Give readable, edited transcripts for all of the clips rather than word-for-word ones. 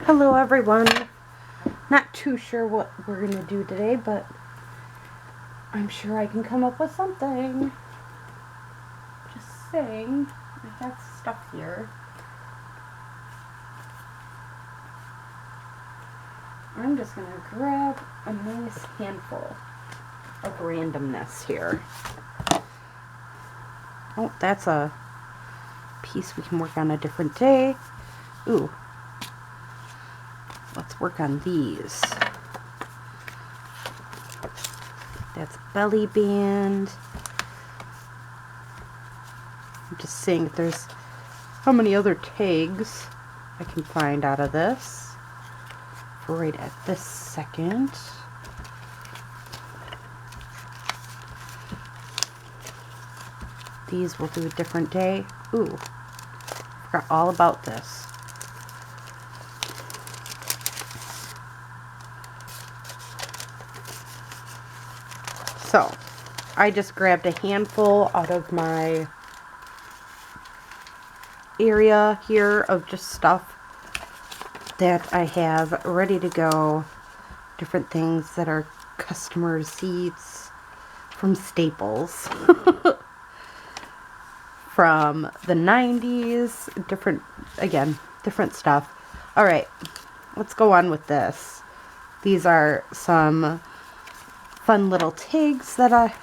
Hello everyone. Not too sure what we're going to do today, but I'm sure I can come up with something. Just saying, I have stuff here. I'm just going to grab a nice handful of randomness here. Oh, that's a piece we can work on a different day. Ooh. Let's work on these. That's belly band. I'm just seeing if there's how many other tags I can find out of this for right at this second. These will do a different day. Ooh, forgot all about this. So, I just grabbed a handful out of my area here of just stuff that I have ready to go. Different things that are customer receipts from Staples. From the 90s, different stuff. Alright, let's go on with this. These are some fun little tags that I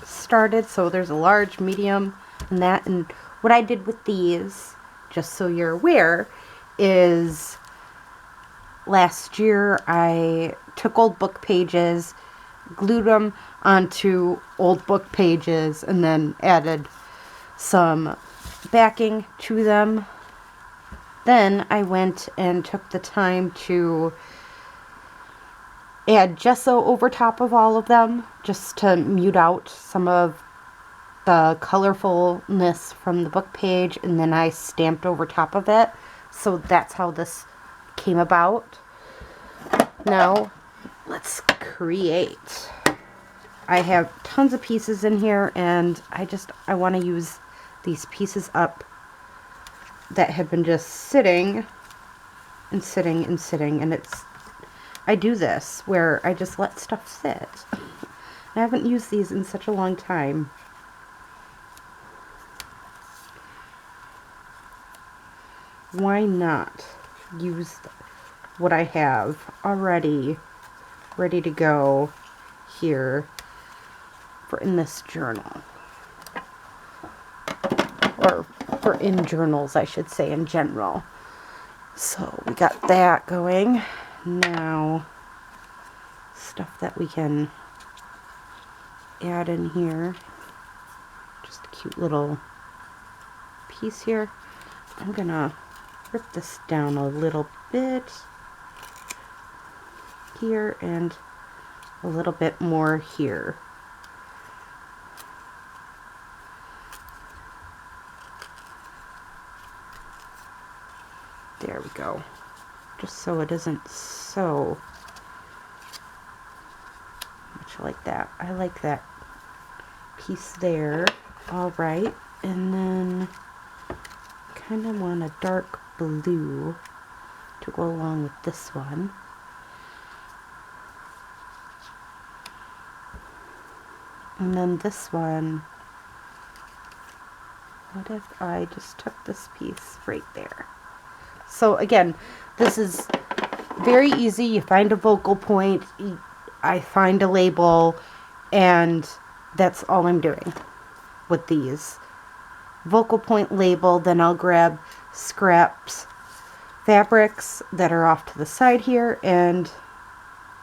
started. So there's a large, medium, and that. And what I did with these, just so you're aware, is last year I took old book pages, glued them onto old book pages, and then added some backing to them. Then I went and took the time to add gesso over top of all of them, just to mute out some of the colorfulness from the book page, and then I stamped over top of it. So that's how this came about. Now, let's create. I have tons of pieces in here, and I want to use these pieces up that have been just sitting and sitting and sitting, and I do this where I just let stuff sit. I haven't used these in such a long time. Why not use what I have already ready to go here for in this journal? Or for in journals, I should say, in general. So we got that going. Now, stuff that we can add in here. Just a cute little piece here. I'm gonna rip this down a little bit here and a little bit more here. There we go. Just so it isn't so much like that. I like that piece there. Alright, and then kind of want a dark blue to go along with this one. And then this one, what if I just took this piece right there? So again, this is very easy. You find a focal point, I find a label, and that's all I'm doing with these. Focal point label, then I'll grab scraps, fabrics that are off to the side here, and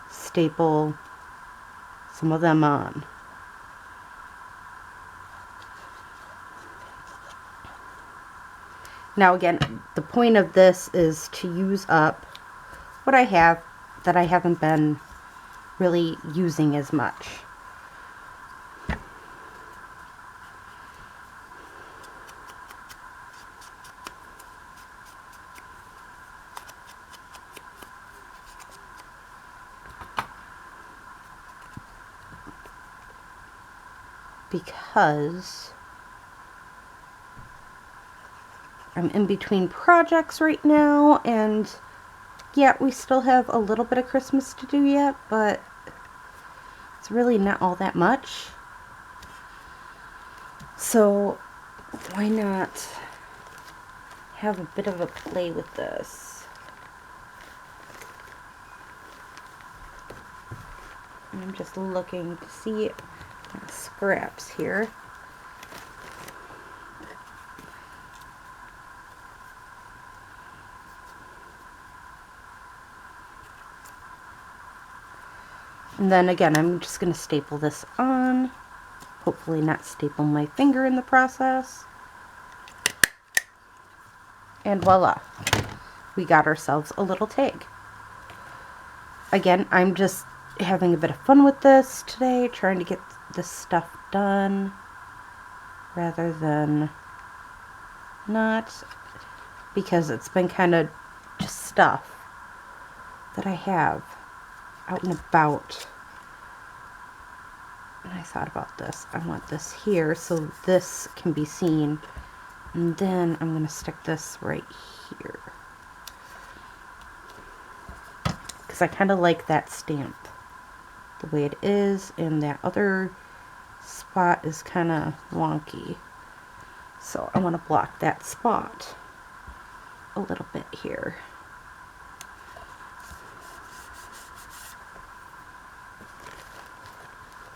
staple some of them on. Now again, the point of this is to use up what I have that I haven't been really using as much. Because I'm in between projects right now, and yeah, we still have a little bit of Christmas to do yet, but it's really not all that much. So why not have a bit of a play with this? I'm just looking to see scraps here. And then again, I'm just going to staple this on. Hopefully not staple my finger in the process. And voila, we got ourselves a little tag. Again, I'm just having a bit of fun with this today, trying to get this stuff done rather than not, because it's been kind of just stuff that I have out and about. And I thought about this. I want this here so this can be seen, and then I'm going to stick this right here because I kind of like that stamp the way it is, and that other spot is kind of wonky, so I want to block that spot a little bit here.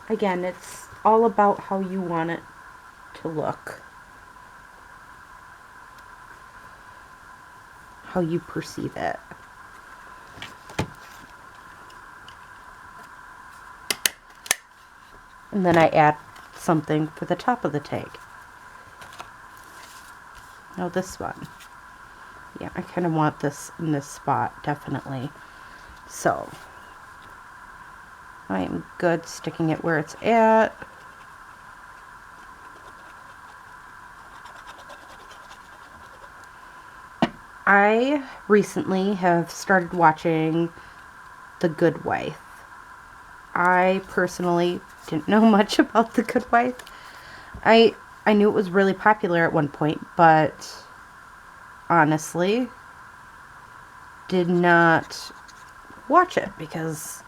Again, it's all about how you want it to look, how you perceive it. And then I add something for the top of the tag. Now this one. Yeah, I kind of want this in this spot, definitely. So, I am good sticking it where it's at. I recently have started watching The Good Wife. I personally didn't know much about The Good Wife. I knew it was really popular at one point, but honestly did not watch it because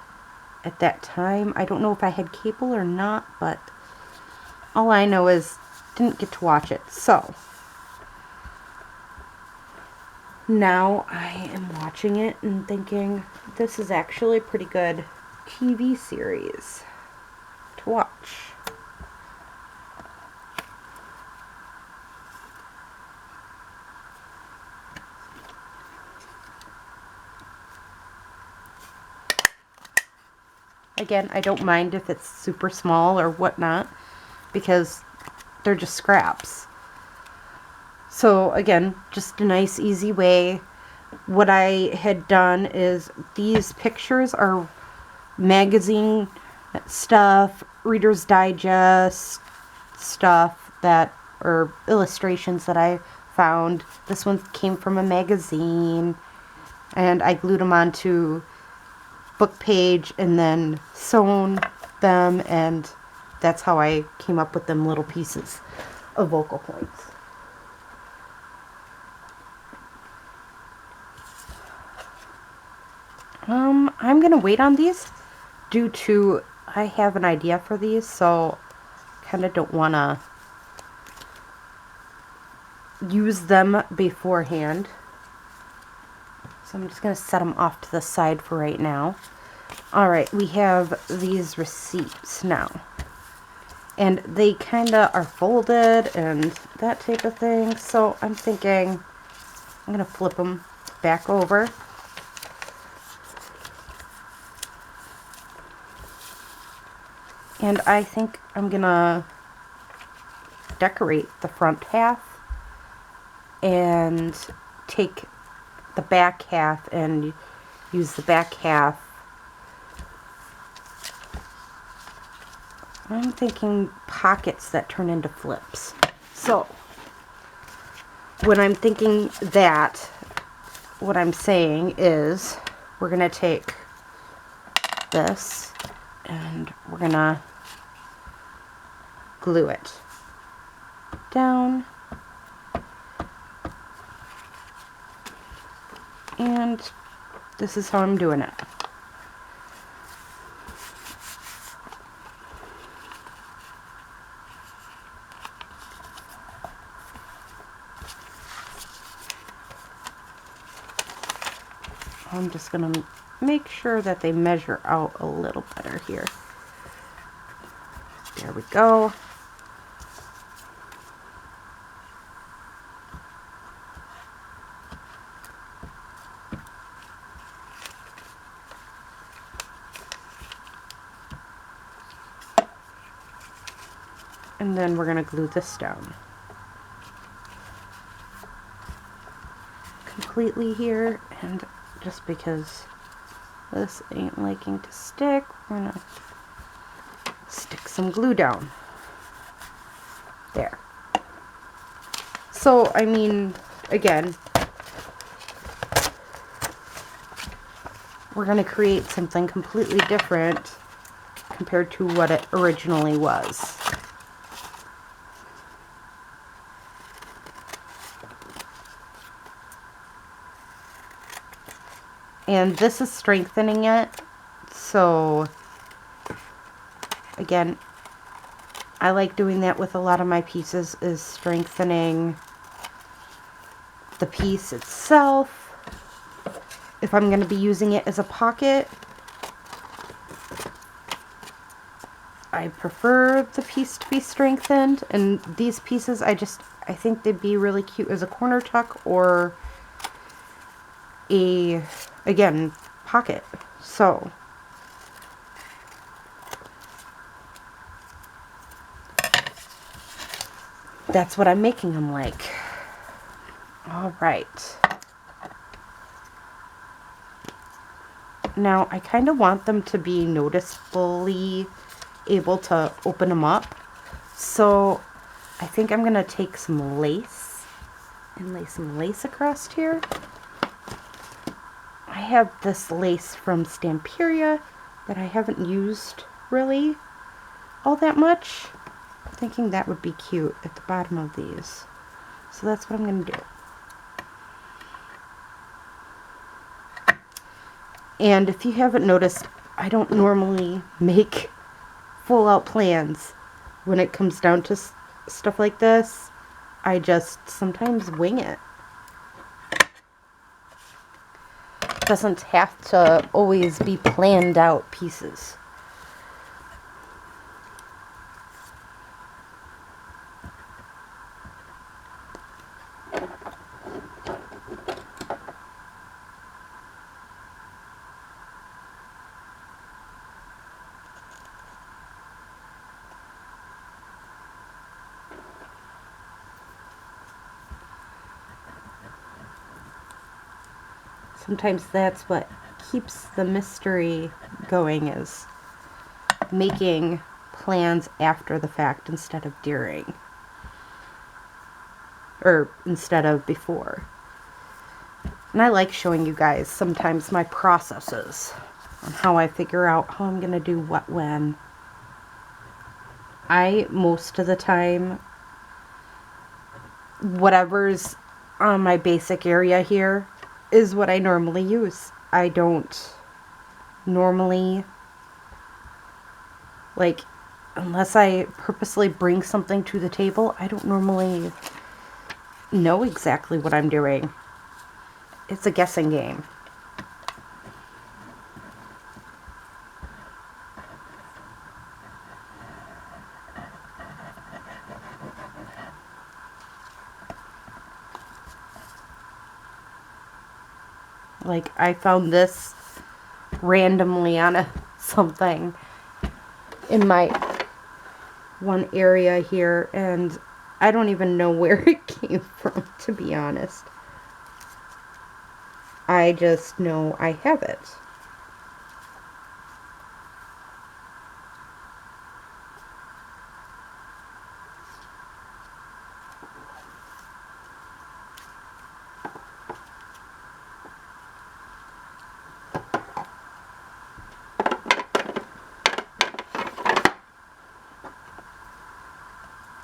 at that time, I don't know if I had cable or not, but all I know is didn't get to watch it. So now I am watching it and thinking this is actually a pretty good TV series to watch. Again, I don't mind if it's super small or whatnot because they're just scraps. So again, just a nice easy way. What I had done is these pictures are magazine stuff, Reader's Digest stuff that, or illustrations that I found. This one came from a magazine, and I glued them onto book page and then sewn them, and that's how I came up with them little pieces of vocal points. I'm gonna wait on these due to I have an idea for these, so kind of don't want to use them beforehand. So I'm just going to set them off to the side for right now. Alright, we have these receipts now. And they kind of are folded and that type of thing. So I'm thinking I'm going to flip them back over. And I think I'm going to decorate the front half and take the back half and use the back half. I'm thinking pockets that turn into flips. So when I'm thinking that, what I'm saying is we're going to take this and we're going to glue it down and This is how I'm doing it. I'm just going to make sure that they measure out a little better here. There we go. And then we're going to glue this down completely here, and just because this ain't liking to stick, we're going to stick some glue down. There. So, I mean, again, we're going to create something completely different compared to what it originally was. And this is strengthening it, so again, I like doing that with a lot of my pieces, is strengthening the piece itself. If I'm going to be using it as a pocket, I prefer the piece to be strengthened, and these pieces I think they'd be really cute as a corner tuck or a, again, pocket. So that's what I'm making them like. All right. Now I kind of want them to be noticeably able to open them up. So I think I'm going to take some lace and lay some lace across here. I have this lace from Stamperia that I haven't used really all that much. I'm thinking that would be cute at the bottom of these. So that's what I'm going to do. And if you haven't noticed, I don't normally make full out plans when it comes down to stuff like this. I just sometimes wing it. Doesn't have to always be planned out pieces. Sometimes that's what keeps the mystery going, is making plans after the fact instead of during. Or instead of before. And I like showing you guys sometimes my processes on how I figure out how I'm going to do what when. Most of the time, whatever's on my basic area here is what I normally use. I don't normally, like, unless I purposely bring something to the table, I don't normally know exactly what I'm doing. It's a guessing game. Like, I found this randomly on something in my one area here, and I don't even know where it came from, to be honest. I just know I have it.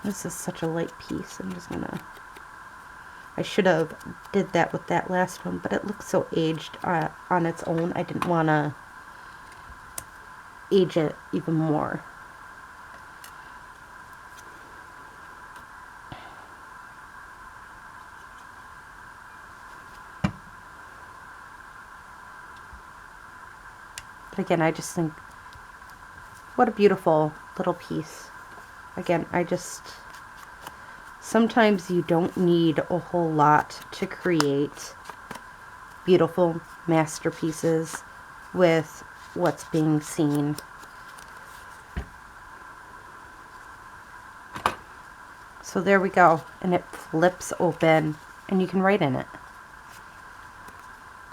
This is such a light piece. I'm just gonna I should have did that with that last one, but it looks so aged on its own. I didn't want to age it even more. But again, I just think, what a beautiful little piece. Again, sometimes you don't need a whole lot to create beautiful masterpieces with what's being seen. So there we go, and it flips open and you can write in it.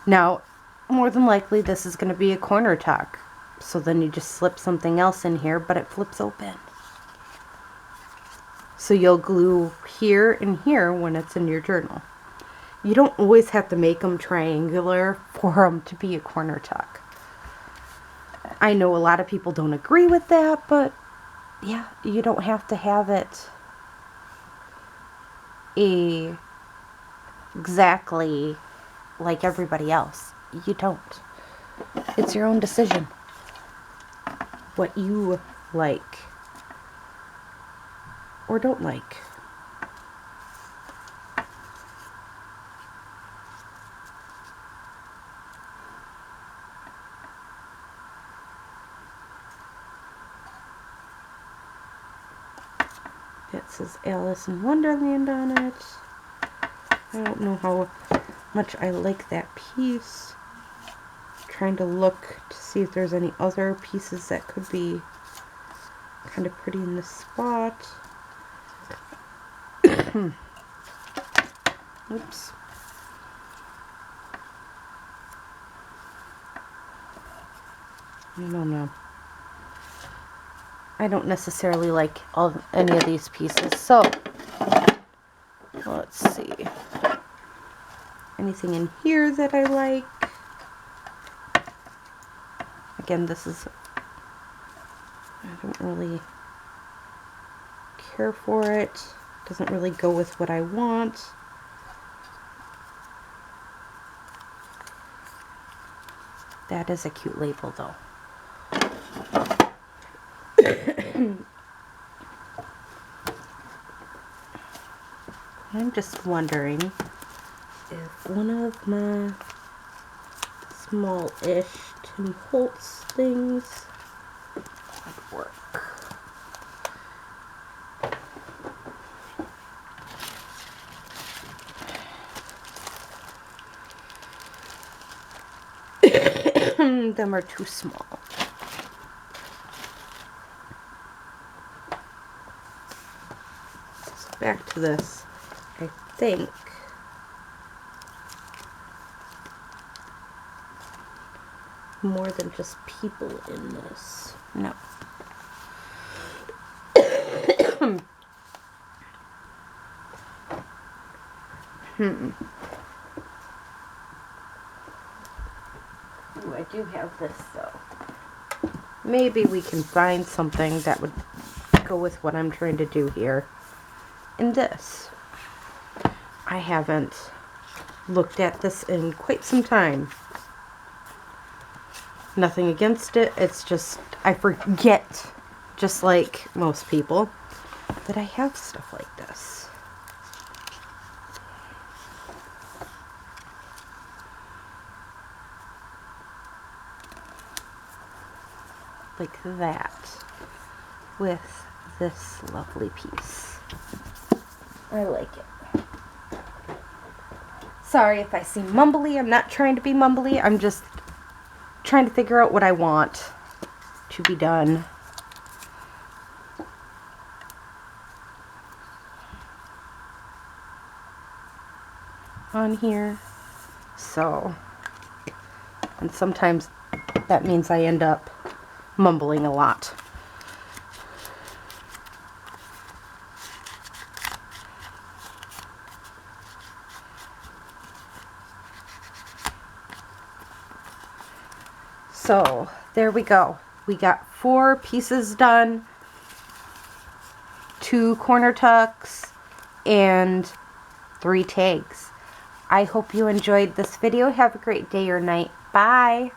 Now, more than likely this is going to be a corner tuck, so then you just slip something else in here, but it flips open. So you'll glue here and here when it's in your journal. You don't always have to make them triangular for them to be a corner tuck. I know a lot of people don't agree with that, but yeah, you don't have to have it exactly like everybody else. You don't. It's your own decision. What you like or don't like. It says Alice in Wonderland on it. I don't know how much I like that piece. I'm trying to look to see if there's any other pieces that could be kind of pretty in this spot. Oops. I don't know. I don't necessarily like any of these pieces, so let's see. Anything in here that I like? Again, this is, I don't really care for it. Doesn't really go with what I want. That is a cute label though. I'm just wondering if one of my small-ish Tim Holtz things would work. Them are too small. So back to this. I think more than just people in this. No. Ooh, I do have this though. Maybe we can find something that would go with what I'm trying to do here. In this. I haven't looked at this in quite some time. Nothing against it, it's just I forget, just like most people, that I have stuff like this. Like that, with this lovely piece. I like it. Sorry if I seem mumbly, I'm not trying to be mumbly, I'm just trying to figure out what I want to be done. On here. So, and sometimes that means I end up mumbling a lot. So there we go. We got 4 pieces done, 2 corner tucks, and 3 tags. I hope you enjoyed this video. Have a great day or night. Bye!